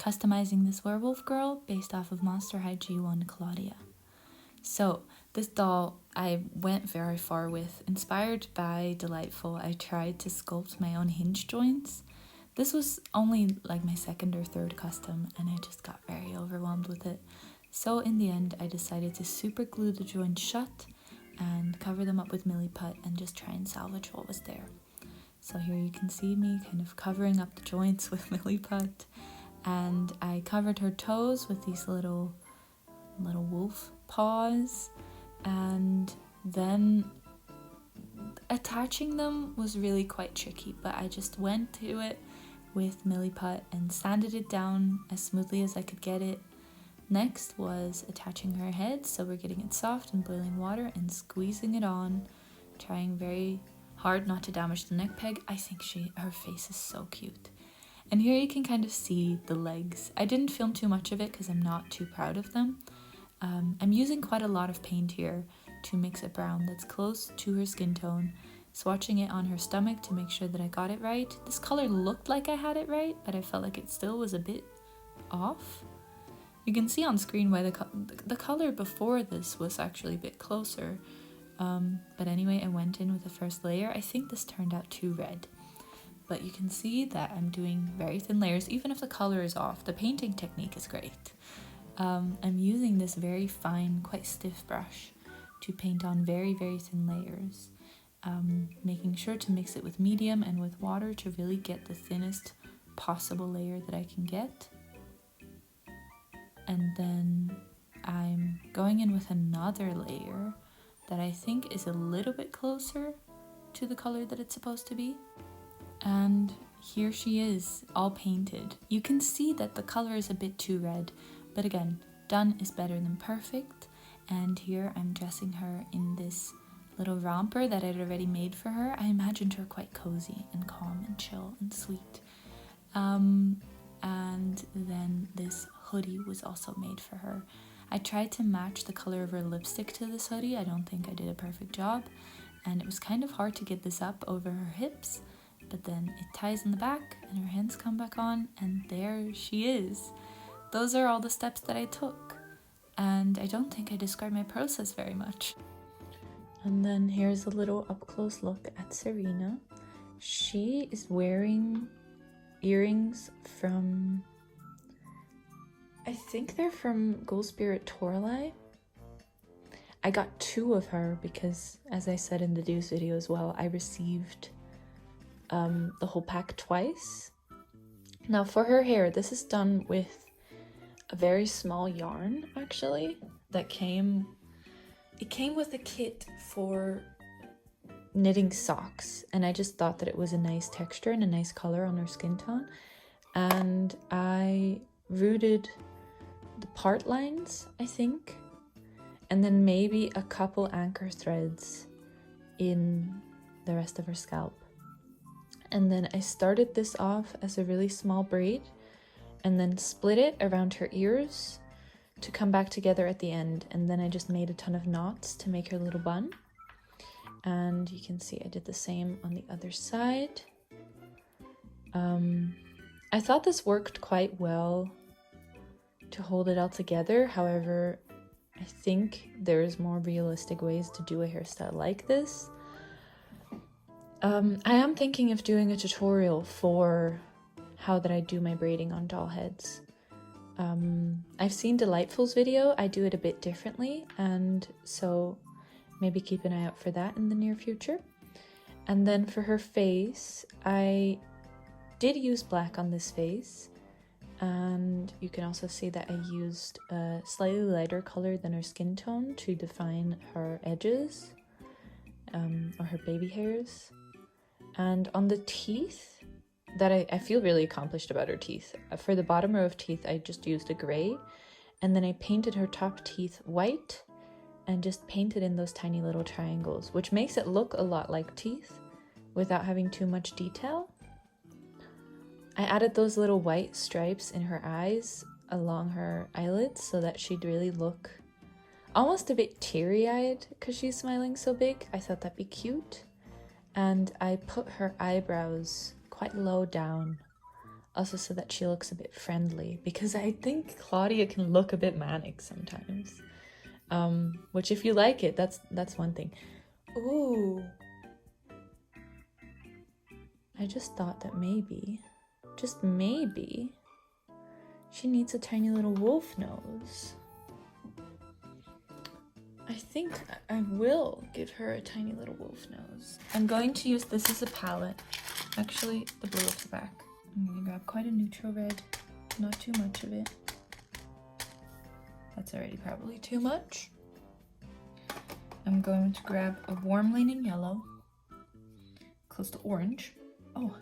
customizing this werewolf girl based off of Monster High G1 Clawdia. So this doll I went very far with. Inspired by Delightful, I tried to sculpt my own hinge joints. This was only like my second or third custom and I just got very overwhelmed with it. So in the end I decided to super glue the joints shut and cover them up with Milliput and just try and salvage what was there. So here you can see me kind of covering up the joints with Milliput, and I covered her toes with these little wolf paws, and then attaching them was really quite tricky, but I just went to it with Milliput and sanded it down as smoothly as I could get it. Next was attaching her head, so we're getting it soft in boiling water and squeezing it on, trying very hard not to damage the neck peg. I think her face is so cute. And here you can kind of see the legs. I didn't film too much of it because I'm not too proud of them. I'm using quite a lot of paint here to mix a brown that's close to her skin tone, swatching it on her stomach to make sure that I got it right. This color looked like I had it right, but I felt like it still was a bit off. You can see on screen why the color before this was actually a bit closer. But anyway, I went in with the first layer. I think this turned out too red. But you can see that I'm doing very thin layers, even if the color is off. The painting technique is great. I'm using this very fine, quite stiff brush to paint on very, very thin layers. Making sure to mix it with medium and with water to really get the thinnest possible layer that I can get. And then I'm going in with another layer that I think is a little bit closer to the color that it's supposed to be. And here she is, all painted. You can see that the color is a bit too red, but again, done is better than perfect. And here I'm dressing her in this little romper that I'd already made for her. I imagined her quite cozy and calm and chill and sweet. And then this hoodie was also made for her. I tried to match the color of her lipstick to this hoodie. I don't think I did a perfect job, and it was kind of hard to get this up over her hips, but then it ties in the back and her hands come back on, and there she is. Those are all the steps that I took, and I don't think I described my process very much. And then here's a little up-close look at Serena. She is wearing earrings from, I think they're from Ghoul Spirit Torlai. I got 2 of her because, as I said in the Deuce video as well, I received the whole pack twice. Now for her hair, this is done with a very small yarn actually that came with a kit for knitting socks, and I just thought that it was a nice texture and a nice color on her skin tone, and I rooted the part lines, I think, and then maybe a couple anchor threads in the rest of her scalp. And then I started this off as a really small braid and then split it around her ears to come back together at the end, and then I just made a ton of knots to make her little bun. And you can see I did the same on the other side. I thought this worked quite well to hold it all together. However, I think there's more realistic ways to do a hairstyle like this. I am thinking of doing a tutorial for how that I do my braiding on doll heads. I've seen Delightful's video. I do it a bit differently, and so maybe keep an eye out for that in the near future. And then for her face, I did use black on this face, and you can also see that I used a slightly lighter color than her skin tone to define her edges, or her baby hairs. And on the teeth, that I feel really accomplished about her teeth. For the bottom row of teeth, I just used a gray, and then I painted her top teeth white and just painted in those tiny little triangles, which makes it look a lot like teeth without having too much detail. I added those little white stripes in her eyes along her eyelids so that she'd really look almost a bit teary-eyed because she's smiling so big. I thought that'd be cute. And I put her eyebrows quite low down Also so that she looks a bit friendly, because I think Claudia can look a bit manic sometimes. Which if you like it, that's one thing. Ooh. I just thought that maybe, just maybe, she needs a tiny little wolf nose. I think I will give her a tiny little wolf nose. I'm going to use this as a palette. Actually, the blue at the back. I'm gonna grab quite a neutral red, not too much of it. That's already probably too much. I'm going to grab a warm leaning yellow, close to orange. Oh.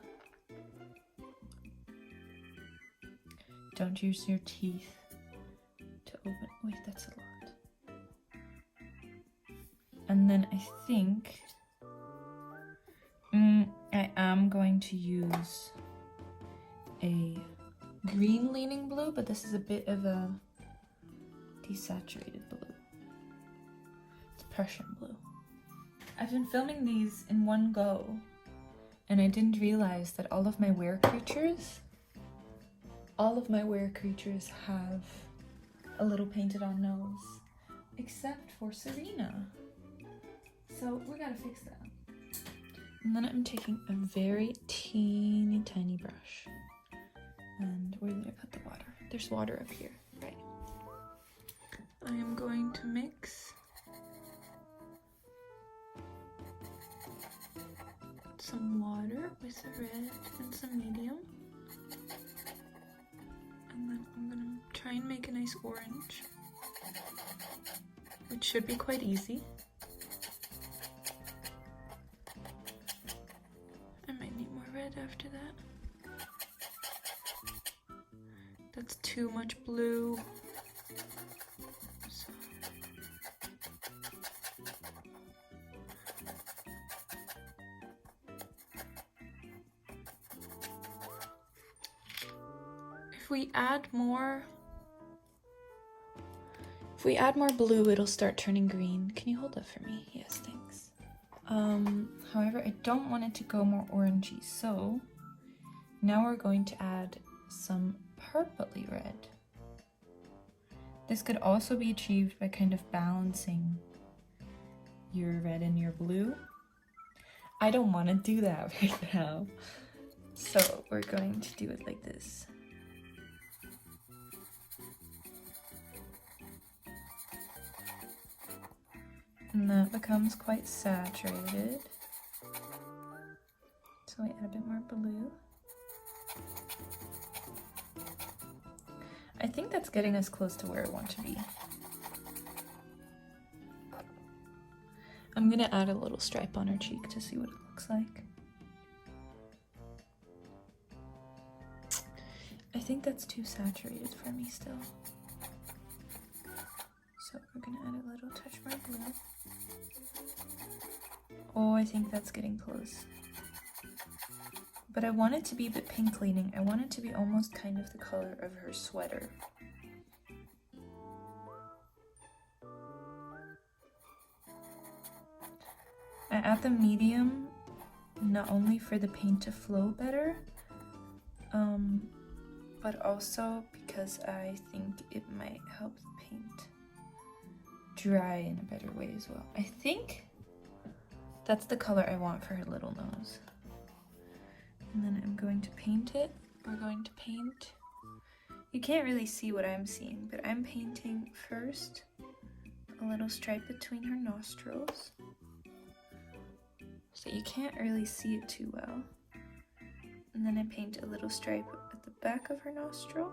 Don't use your teeth to open. Wait, that's a lot. And then I think I am going to use a green leaning blue, but this is a bit of a desaturated blue. It's Prussian blue. I've been filming these in one go, and I didn't realize that all of my were creatures have a little painted on nose, except for Serena. So we gotta fix that. And then I'm taking a very teeny tiny brush. And where did I put the water? There's water up here, right? I am going to mix some water with the red and some medium. And then I'm gonna try and make a nice orange, which should be quite easy. I might need more red after that. That's too much blue. So. If we add more blue, it'll start turning green. Can you hold that for me? Yes, thanks. However, I don't want it to go more orangey, so now we're going to add some purpley red. This could also be achieved by kind of balancing your red and your blue. I don't want to do that right now, so we're going to do it like this. And that becomes quite saturated. So I add a bit more blue. I think that's getting us close to where I want to be. I'm gonna add a little stripe on her cheek to see what it looks like. I think that's too saturated for me still. So we're gonna add a little touch more blue. Oh, I think that's getting close. But I want it to be a bit pink leaning. I want it to be almost kind of the color of her sweater. I add the medium not only for the paint to flow better, but also because I think it might help the paint dry in a better way as well. I think that's the color I want for her little nose. And then I'm going to paint it. We're going to paint. You can't really see what I'm seeing, but I'm painting first a little stripe between her nostrils. So you can't really see it too well. And then I paint a little stripe at the back of her nostril,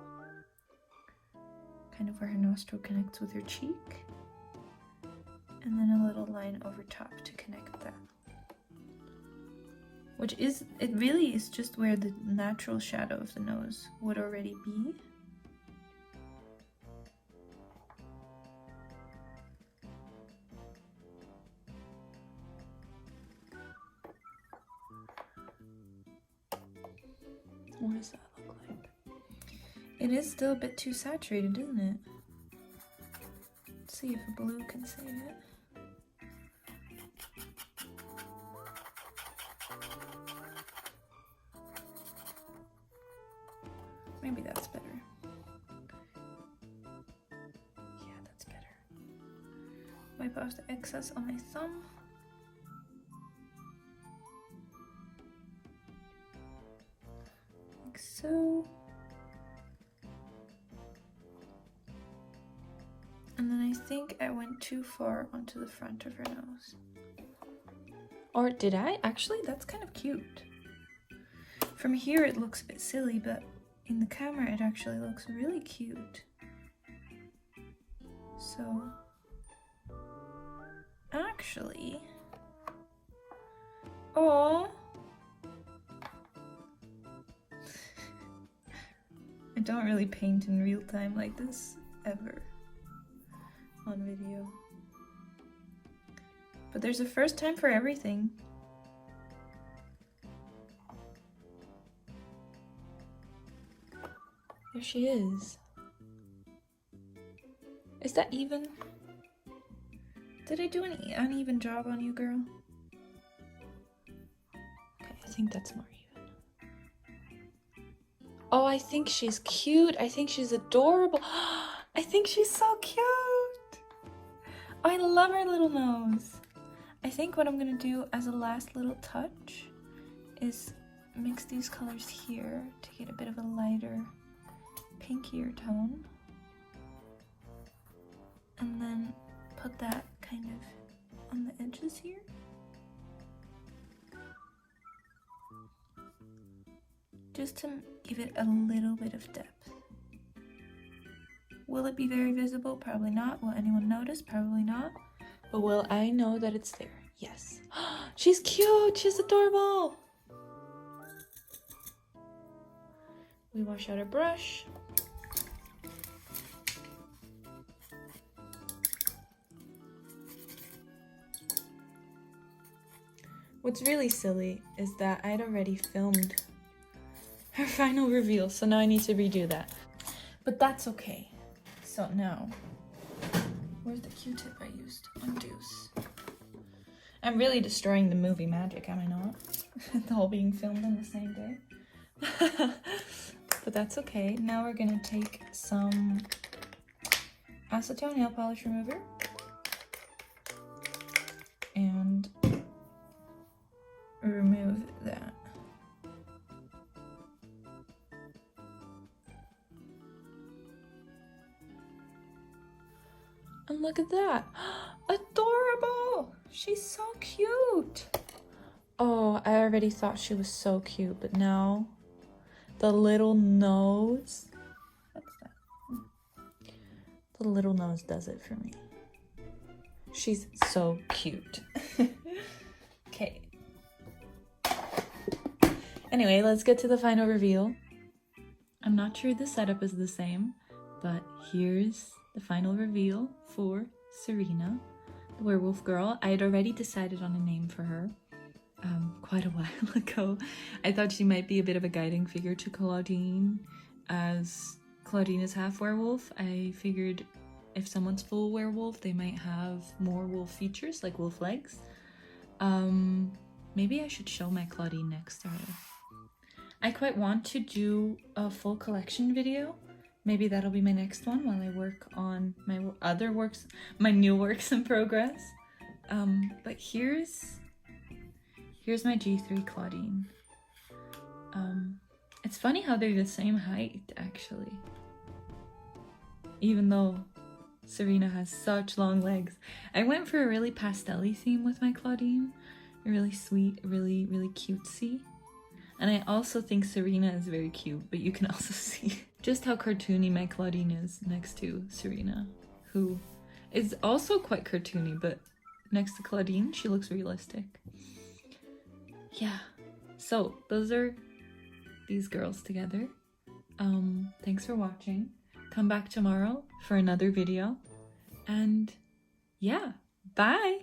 kind of where her nostril connects with her cheek. And then a little line over top to connect that. Which is, it really is just where the natural shadow of the nose would already be. What does that look like? It is still a bit too saturated, isn't it? Let's see if a blue can save it. Maybe that's better. Yeah, that's better. Wipe off the excess on my thumb. Like so. And then I think I went too far onto the front of her nose. Or did I? Actually, that's kind of cute. From here it looks a bit silly, but in the camera it actually looks really cute. So, actually, oh, I don't really paint in real time like this ever on video. But there's a first time for everything. There she is. Is that even? Did I do an uneven job on you, girl? Okay, I think that's more even. Oh, I think she's cute. I think she's adorable. I think she's so cute. Oh, I love her little nose. I think what I'm gonna do as a last little touch is mix these colors here to get a bit of a lighter, pinkier tone. And then put that kind of on the edges here. Just to give it a little bit of depth. Will it be very visible? Probably not. Will anyone notice? Probably not. But will I know that it's there? Yes. She's cute! She's adorable! We wash out our brush. What's really silly is that I'd already filmed her final reveal, so now I need to redo that. But that's okay. So now, where's the Q-tip I used? Undoes. I'm really destroying the movie magic, am I not? It's all being filmed on the same day. But that's okay. Now we're gonna take some acetone nail polish remover and remove that. And look at that. Adorable! She's so cute. Oh, I already thought she was so cute, but now the little nose. What's that? The little nose does it for me. She's so cute. Okay. Anyway, let's get to the final reveal. I'm not sure the setup is the same, but here's the final reveal for Serena, the werewolf girl. I had already decided on a name for her quite a while ago. I thought she might be a bit of a guiding figure to Claudine, as Claudine is half werewolf. I figured if someone's full werewolf, they might have more wolf features, like wolf legs. Maybe I should show my Claudine next to her. I quite want to do a full collection video. Maybe that'll be my next one while I work on my other works, my new works in progress. But here's my G3 Claudine. It's funny how they're the same height, actually. Even though Serena has such long legs. I went for a really pastel-y theme with my Claudine. Really sweet, really, really cutesy. And I also think Serena is very cute, but you can also see just how cartoony my Claudine is next to Serena, who is also quite cartoony, but next to Claudine, she looks realistic. Yeah, so those are these girls together. Thanks for watching. Come back tomorrow for another video. And yeah, bye!